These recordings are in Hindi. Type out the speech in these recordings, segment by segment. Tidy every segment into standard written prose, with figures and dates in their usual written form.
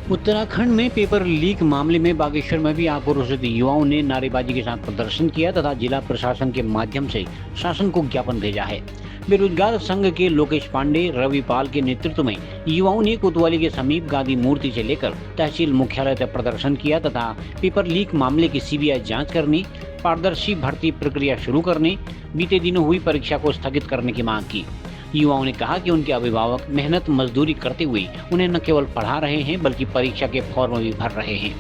उत्तराखंड में पेपर लीक मामले में बागेश्वर में भी आक्रोशित युवाओं ने नारेबाजी के साथ प्रदर्शन किया तथा जिला प्रशासन के माध्यम से शासन को ज्ञापन भेजा है। बेरोजगार संघ के लोकेश पांडे, रवि पाल के नेतृत्व में युवाओं ने कोतवाली के समीप गांधी मूर्ति से लेकर तहसील मुख्यालय तक प्रदर्शन किया तथा पेपर लीक मामले की सीबीआई जाँच करने, पारदर्शी भर्ती प्रक्रिया शुरू करने, बीते दिनों हुई परीक्षा को स्थगित करने की मांग की। युवाओं ने कहा कि उनके अभिभावक मेहनत मजदूरी करते हुए उन्हें न केवल पढ़ा रहे हैं बल्कि परीक्षा के फॉर्म भी भर रहे हैं,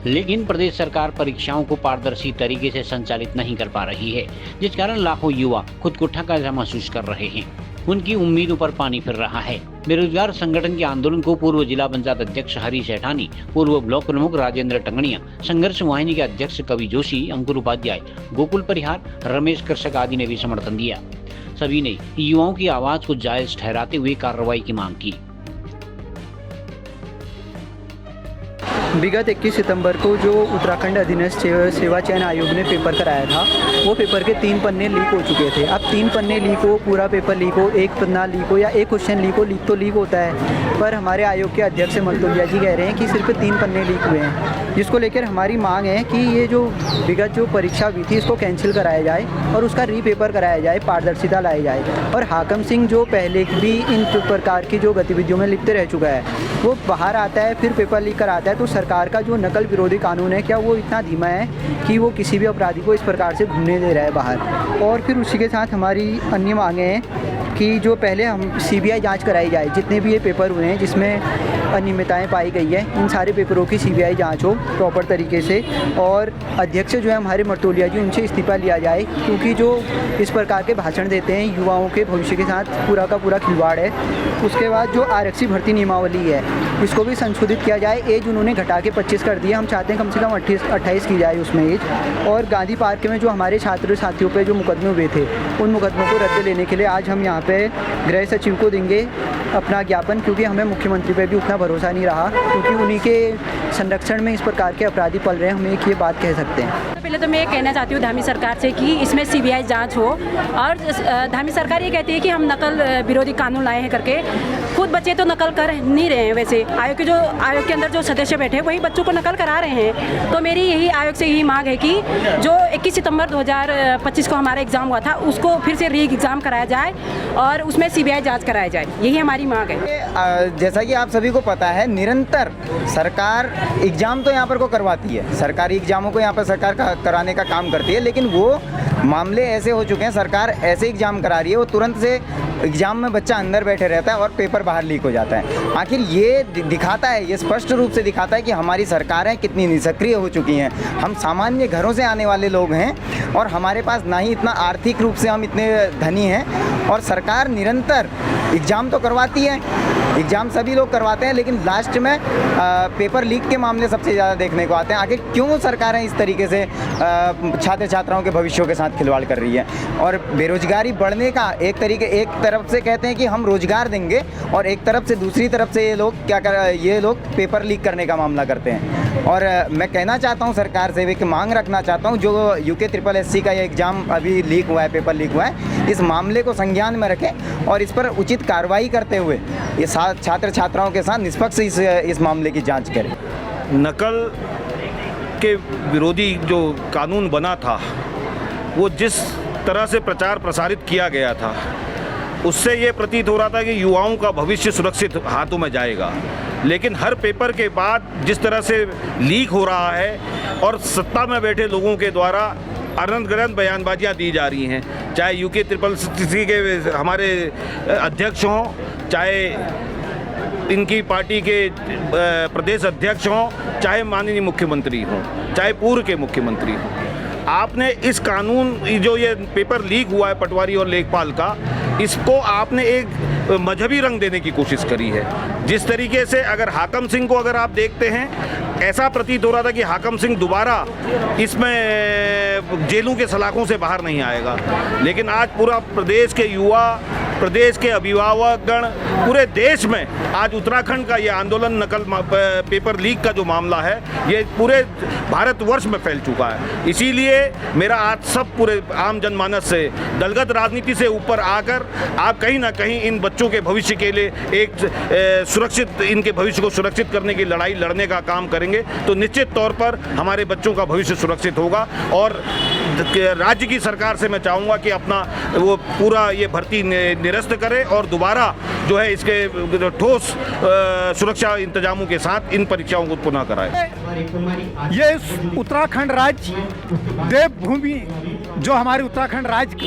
लेकिन प्रदेश सरकार परीक्षाओं को पारदर्शी तरीके से संचालित नहीं कर पा रही है, जिस कारण लाखों युवा खुद को ठगा जैसा महसूस कर रहे हैं। उनकी उम्मीदों पर पानी फिर रहा है। बेरोजगार संगठन के आंदोलन को पूर्व जिला पंचायत अध्यक्ष हरीश सेठानी, पूर्व ब्लॉक प्रमुख राजेंद्र टंगड़िया, संघर्ष वाहिनी के अध्यक्ष कवि जोशी, अंकुर उपाध्याय, गोकुल परिहार, रमेश कृषक आदि ने भी समर्थन दिया। सभी ने युवाओं की आवाज को जायज ठहराते हुए कार्रवाई की मांग की। विगत 21 सितंबर को जो उत्तराखंड अधीनस्थ सेवा चयन आयोग ने पेपर कराया था, वो पेपर के 3 पन्ने लीक हो चुके थे। अब 3 पन्ने लीक हो, पूरा पेपर लीक हो, एक पन्ना लीक हो या एक क्वेश्चन लीक हो, लीक तो लीक होता है, पर हमारे आयोग के अध्यक्ष मर्तुलिया जी कह रहे हैं कि सिर्फ 3 पन्ने लीक हुए हैं, जिसको लेकर हमारी मांग है कि ये जो विगत जो परीक्षा हुई थी इसको कैंसिल कराया जाए और उसका रीपेपर कराया जाए, पारदर्शिता लाई जाए। और हाकम सिंह जो पहले भी इन प्रकार की जो गतिविधियों में लिप्त रह चुका है, वो बाहर आता है फिर पेपर लीक कराता है, तो सरकार का जो नकल विरोधी कानून है क्या वो इतना धीमा है कि वो किसी भी अपराधी को इस प्रकार से घूमने दे रहा है बाहर। और फिर उसी के साथ हमारी अन्य मांगे हैं कि जो पहले हम सीबीआई जांच कराई जाए, जितने भी ये पेपर हुए हैं जिसमें अनियमितताएं पाई गई है, इन सारे पेपरों की सीबीआई जांच हो प्रॉपर तरीके से। और अध्यक्ष जो है हमारे मर्तुलिया जी, उनसे इस्तीफा लिया जाए, क्योंकि जो इस प्रकार के भाषण देते हैं युवाओं के भविष्य के साथ पूरा का पूरा खिलवाड़ है। उसके बाद जो आरक्षी भर्ती नियमावली है इसको भी संशोधित किया जाए। एज उन्होंने घटा के 25 कर दिया, हम चाहते हैं कम से कम 28 की जाए उसमें एज। और गांधी पार्क में जो हमारे छात्र साथियों पे जो मुकदमे हुए थे, उन मुकदमों को रद्द लेने के लिए आज हम यहाँ पे गृह सचिव को देंगे अपना ज्ञापन, क्योंकि हमें मुख्यमंत्री पे भी उतना भरोसा नहीं रहा, क्योंकि उन्हीं के संरक्षण में इस प्रकार के अपराधी पल रहे हैं। हम एक ये बात कह सकते हैं। पहले तो मैं ये कहना चाहती हूँ धामी सरकार से कि इसमें सीबीआई जांच हो। और धामी सरकार ये कहती है कि हम नकल विरोधी कानून लाए हैं करके, खुद बच्चे तो नकल कर नहीं रहे हैं। वैसे आयोग के अंदर जो सदस्य बैठे हैं वही बच्चों को नकल करा रहे हैं। तो मेरी यही आयोग से यही मांग है कि जो 21 सितंबर 2025 को हमारा एग्ज़ाम हुआ था उसको फिर से री एग्ज़ाम कराया जाए और उसमें सीबीआई जांच कराया जाए, यही हमारी मांग है। जैसा कि आप सभी को पता है, निरंतर सरकार एग्ज़ाम तो यहाँ पर को करवाती है, सरकारी एग्ज़ामों को यहाँ पर सरकार कराने का काम करती है, लेकिन वो मामले ऐसे हो चुके हैं, सरकार ऐसे एग्ज़ाम करा रही है, वो तुरंत से एग्ज़ाम में बच्चा अंदर बैठे रहता है और पेपर बाहर लीक हो जाता है। आखिर ये दिखाता है, ये स्पष्ट रूप से दिखाता है कि हमारी सरकारें कितनी निष्क्रिय हो चुकी हैं। हम सामान्य घरों से आने वाले लोग हैं और हमारे पास ना ही इतना आर्थिक रूप से हम इतने धनी हैं, और सरकार निरंतर एग्ज़ाम तो करवाती है, एग्ज़ाम सभी लोग करवाते हैं, लेकिन लास्ट में पेपर लीक के मामले सबसे ज़्यादा देखने को आते हैं। आखिर क्यों सरकारें इस तरीके से छात्र छात्राओं के भविष्यों के साथ खिलवाड़ कर रही है? और बेरोजगारी बढ़ने का एक तरफ से कहते हैं कि हम रोजगार देंगे, और एक तरफ से दूसरी तरफ से ये लोग पेपर लीक करने का मामला करते हैं। और मैं कहना चाहता हूँ सरकार से, एक मांग रखना चाहता हूँ, जो UKSSC का ये एग्ज़ाम अभी लीक हुआ है, पेपर लीक हुआ है, इस मामले को संज्ञान में रखें और इस पर उचित कार्रवाई करते हुए ये छात्र छात्राओं के साथ निष्पक्ष इस मामले की जांच करें। नकल के विरोधी जो कानून बना था, वो जिस तरह से प्रचार प्रसारित किया गया था, उससे ये प्रतीत हो रहा था कि युवाओं का भविष्य सुरक्षित हाथों में जाएगा। लेकिन हर पेपर के बाद जिस तरह से लीक हो रहा है और सत्ता में बैठे लोगों के द्वारा अनंत गणत बयानबाजियाँ दी जा रही हैं, चाहे UKSSC के हमारे अध्यक्ष हों, चाहे इनकी पार्टी के प्रदेश अध्यक्ष हों, चाहे माननीय मुख्यमंत्री हों, चाहे पूर्व के मुख्यमंत्री हों, आपने इस कानून जो ये पेपर लीक हुआ है पटवारी और लेखपाल का, इसको आपने एक मजहबी रंग देने की कोशिश करी है। जिस तरीके से अगर हाकम सिंह को अगर आप देखते हैं, ऐसा प्रतीत हो रहा था कि हाकम सिंह दोबारा इसमें जेलों के सलाखों से बाहर नहीं आएगा, लेकिन आज पूरा प्रदेश के युवा प्रदेश के अभिभावकगण, पूरे देश में आज उत्तराखंड का ये आंदोलन नकल पेपर लीक का जो मामला है ये पूरे भारतवर्ष में फैल चुका है। इसीलिए मेरा आज सब पूरे आम जनमानस से दलगत राजनीति से ऊपर आकर आप कहीं ना कहीं इन बच्चों के भविष्य के लिए एक सुरक्षित, इनके भविष्य को सुरक्षित करने की लड़ाई लड़ने का काम करेंगे तो निश्चित तौर पर हमारे बच्चों का भविष्य सुरक्षित होगा। और राज्य की सरकार से मैं चाहूँगा कि अपना वो पूरा ये भर्ती निरस्त करे और दोबारा जो है इसके ठोस सुरक्षा इंतजामों के साथ इन परीक्षाओं को पुनः कराए। ये उत्तराखंड राज्य देवभूमि जो हमारी उत्तराखंड राज्य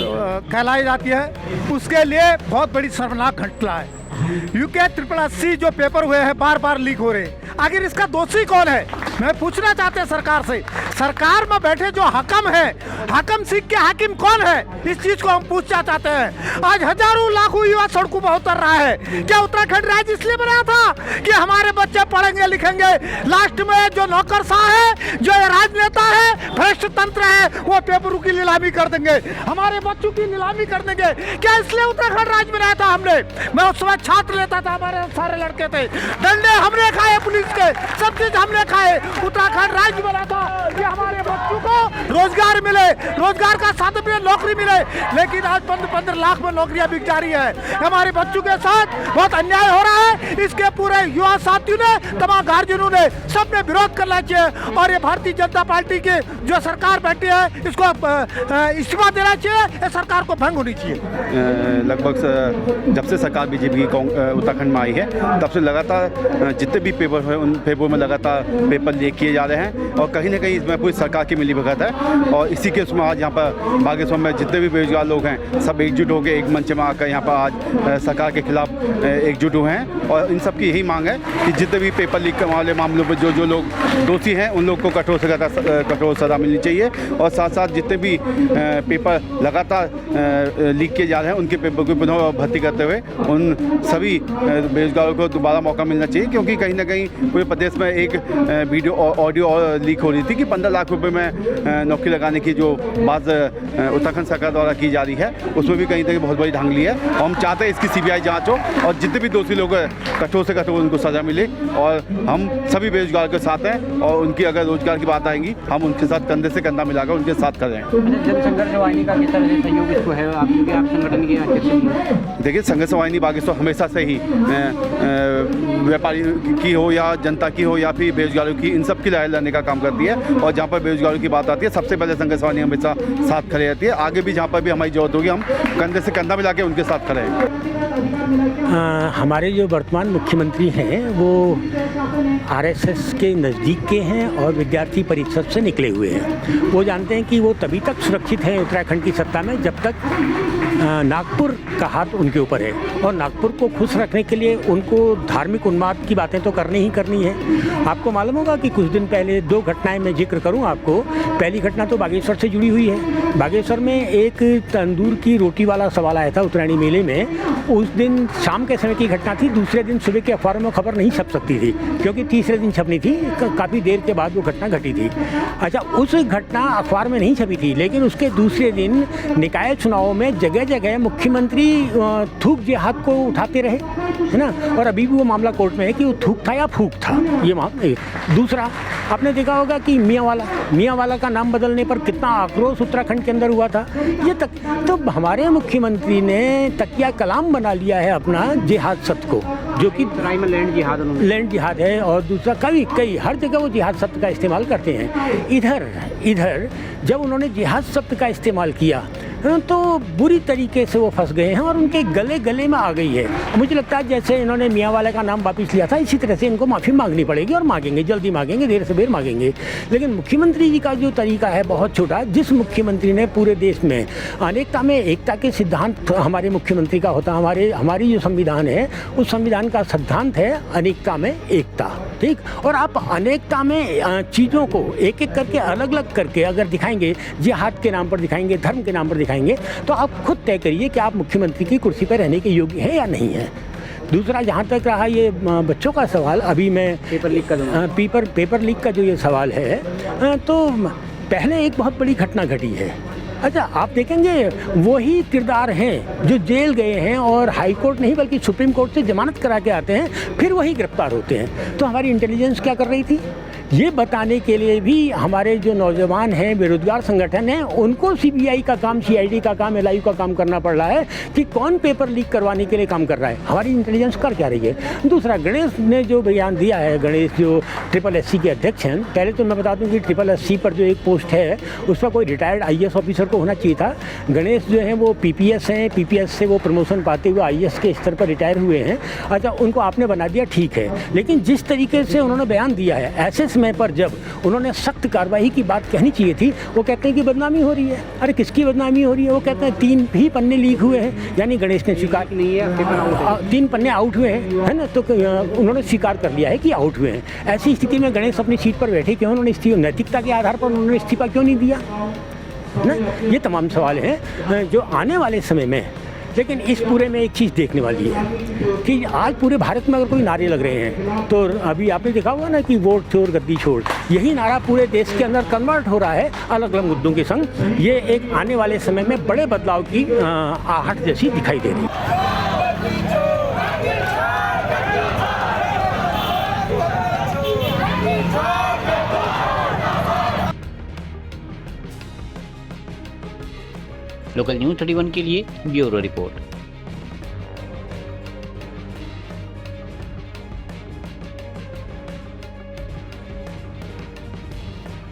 कहलाई जाती है उसके लिए बहुत बड़ी शर्मनाक घटना है। यूके 80 जो पेपर हुए हैं बार बार लीक हो रहे हैं। आखिर इसका दोषी कौन है? मैं पूछना चाहते हैं सरकार से। सरकार में बैठे जो हकम है, हकम सीख के हाकिम कौन है? इस चीज को हम पूछना चाहते हैं। आज हजारों लाखों युवा सड़कों पर उतर रहा है। क्या उत्तराखंड राज्य इसलिए बनाया था कि हमारे बच्चे पढ़ेंगे लिखेंगे, लास्ट में जो नौकरशाह है, जो राजनेता है, भ्रष्ट तंत्र है, वो पेपरों की नीलामी कर देंगे, हमारे बच्चों की नीलामी कर देंगे। क्या इसलिए उत्तराखंड राज्य बनाया था हमने? मैं उस समय छात्र लेता था, हमारे सारे लड़के थे, डंडे हमने खाए, पुलिस के सब चीज हमने खाए। उत्तराखंड राज्य बना था कि हमारे बच्चों को रोजगार मिले, रोजगार का साधन मिले, नौकरी मिले। लेकिन आज 15 लाख में नौकरियां बिक जा रही है। हमारे बच्चों के साथ बहुत अन्याय हो रहा है। इसके पूरे युवा साथियों ने, तमाम गार्जियनों ने, सबने विरोध करना चाहिए। और ये भारतीय जनता पार्टी की जो सरकार बैठी है इसको इस्तीफा देना चाहिए। इस सरकार को भंग होनी चाहिए। लगभग जब से सरकार बीजेपी की उत्तराखंड में आई है तब से लगातार जितने भी पेपर हुए उन पेपर में लगातार पेपर लीक किए जा रहे हैं और कहीं ना कहीं इसमें पूरी सरकार की मिलीभगत है। और इसी के उसमें आज यहाँ पर बागेश्वर में जितने भी बेरोजगार लोग हैं सब एकजुट होकर एक मंच में आकर यहाँ पर आज सरकार के खिलाफ एकजुट हुए हैं। और इन सब की यही मांग है कि जितने भी पेपर लीक वाले मामलों में जो लोग दोषी हैं उन लोग को कठोर से कठोर सजा मिलनी चाहिए। और साथ साथ जितने भी पेपर लगातार लीक किए जा रहे हैं उनके पेपर को पुनः भर्ती करते हुए उन सभी बेरोजगारों को दोबारा मौका मिलना चाहिए। क्योंकि कहीं ना कहीं पूरे प्रदेश में एक वीडियो ऑडियो लीक हो रही थी कि 15 लाख रुपए में नौकरी लगाने की जो बात उत्तराखंड सरकार द्वारा की जा रही है उसमें भी कहीं ना कहीं बहुत बड़ी धांधली है। और हम चाहते हैं इसकी CBI जांच हो और जितने भी दोषी लोग हैं कठोर से कठोर उनको सजा मिले। और हम सभी बेरोजगार के साथ हैं और उनकी अगर रोजगार की बात आएंगी हम उनके साथ कंधे से कंधा मिलाकर उनके साथ कर रहे हैं। जनसंघर्ष वाहिनी का किस तरह से सहयोग इसको है आप संगठन के अध्यक्ष? देखिए, संघर्ष वाहिनी बागेश्वर हमेशा से ही व्यापारी की हो या जनता की हो या फिर बेरोजगारों की, इन सब की लड़ाई लड़ने का काम करती है। और जहाँ पर बेरोजगारों की बात आती है सबसे पहले संघर्ष वाहिनी हमेशा साथ खड़े रहती है। आगे भी जहाँ पर भी हमारी जरूरत होगी हम कंधे से कंधा मिला के उनके साथ खड़े हैं। हमारे जो वर्तमान मुख्यमंत्री हैं वो RSS के नज़दीक के हैं और विद्यार्थी परिषद से निकले हुए हैं। वो जानते हैं कि वो तभी तक सुरक्षित हैं उत्तराखंड की सत्ता में जब तक नागपुर का हाथ उनके ऊपर है। और नागपुर को खुश रखने के लिए उनको धार्मिक उन्माद की बातें तो करनी ही करनी है। आपको मालूम होगा कि कुछ दिन पहले 2 घटनाएं मैं जिक्र करूं आपको। पहली घटना तो बागेश्वर से जुड़ी हुई है। बागेश्वर में एक तंदूर की रोटी वाला सवाल आया था उत्तरायणी मेले में। उस दिन शाम के समय की घटना थी। दूसरे दिन सुबह के अखबारों में खबर नहीं छप सकती थी क्योंकि तीसरे दिन छपनी थी। काफ़ी देर के बाद वो घटना घटी थी। अच्छा, उस घटना अखबार में नहीं छपी थी लेकिन उसके दूसरे दिन निकाय चुनाव में जगह जगह मुख्यमंत्री थूक जिहाद को उठाते रहे, है ना। और अभी भी वो मामला कोर्ट में है कि वो थूक था या फूक था। ये दूसरा आपने देखा होगा कि मियाँ वाला का नाम बदलने पर कितना आक्रोश उत्तराखंड के अंदर हुआ था। ये तक तो हमारे मुख्यमंत्री ने तकिया कलाम बना लिया है अपना जिहाद सत्य को, जो कि लैंड जिहाद है। और दूसरा कई हर जगह वो जिहाद शब्द का इस्तेमाल करते हैं। इधर जब उन्होंने जिहाद शब्द का इस्तेमाल किया तो बुरी तरीके से वो फंस गए हैं और उनके गले में आ गई है। मुझे लगता है जैसे इन्होंने मियाँ वाले का नाम वापस लिया था इसी तरह से इनको माफ़ी मांगनी पड़ेगी और मांगेंगे, जल्दी मांगेंगे, देर से देर मांगेंगे। लेकिन मुख्यमंत्री जी का जो तरीका है बहुत छोटा। जिस मुख्यमंत्री ने पूरे देश में अनेकता में एकता के सिद्धांत हमारे मुख्यमंत्री का होता, हमारी जो संविधान है उस संविधान का सिद्धांत है अनेकता में एकता, ठीक। और आप अनेकता में चीज़ों को एक एक करके अलग अलग करके अगर दिखाएंगे, जिहाद के नाम पर दिखाएंगे, धर्म के नाम पर दिखाएंगे, तो आप खुद तय करिए कि आप मुख्यमंत्री की कुर्सी पर रहने के योग्य हैं या नहीं है। दूसरा, जहाँ तक रहा ये बच्चों का सवाल, अभी मैं पेपर लीक का जो ये सवाल है, तो पहले एक बहुत बड़ी घटना घटी है अच्छा, आप देखेंगे वही किरदार हैं जो जेल गए हैं और हाई कोर्ट नहीं बल्कि सुप्रीम कोर्ट से जमानत करा के आते हैं, फिर वही गिरफ्तार होते हैं। तो हमारी इंटेलिजेंस क्या कर रही थी? ये बताने के लिए भी हमारे जो नौजवान हैं, बेरोजगार संगठन हैं, उनको सीबीआई का काम, सीआईडी का काम, एलआईयू का काम करना पड़ रहा है कि कौन पेपर लीक करवाने के लिए काम कर रहा है। हमारी इंटेलिजेंस कर क्या रही है? दूसरा, गणेश ने जो बयान दिया है, गणेश जो SSC के अध्यक्ष हैं, पहले तो मैं बता दूं कि SSC पर जो एक पोस्ट है उस पर कोई रिटायर्ड IAS ऑफिसर को होना चाहिए था। गणेश जो है वो PPS हैं, PPS से वो प्रमोशन पाते हुए IAS के स्तर पर रिटायर हुए हैं। अच्छा, उनको आपने बना दिया, ठीक है, लेकिन जिस तरीके से उन्होंने बयान दिया है, ऐसे समय पर जब उन्होंने सख्त कार्रवाई की बात कहनी चाहिए थी, वो कहते हैं कि बदनामी हो रही है। अरे किसकी बदनामी हो रही है? वो कहते हैं 3 ही पन्ने लीक हुए हैं, यानी गणेश ने स्वीकार नहीं है, 3 पन्ने आउट हुए हैं, है ना, तो उन्होंने स्वीकार कर लिया है कि आउट हुए हैं। ऐसी स्थिति में गणेश अपनी सीट पर बैठे क्यों? उन्होंने नैतिकता के आधार पर उन्होंने इस्तीफा क्यों नहीं दिया ना? ये तमाम सवाल हैं जो आने वाले समय में। लेकिन इस पूरे में एक चीज़ देखने वाली है कि आज पूरे भारत में अगर कोई नारे लग रहे हैं तो अभी आपने देखा हुआ ना कि वोट छोड़ गद्दी छोड़, यही नारा पूरे देश के अंदर कन्वर्ट हो रहा है अलग अलग मुद्दों के संग। ये एक आने वाले समय में बड़े बदलाव की आहट जैसी दिखाई दे रही है। लोकल न्यूज़ 31 के लिए ब्यूरो रिपोर्ट।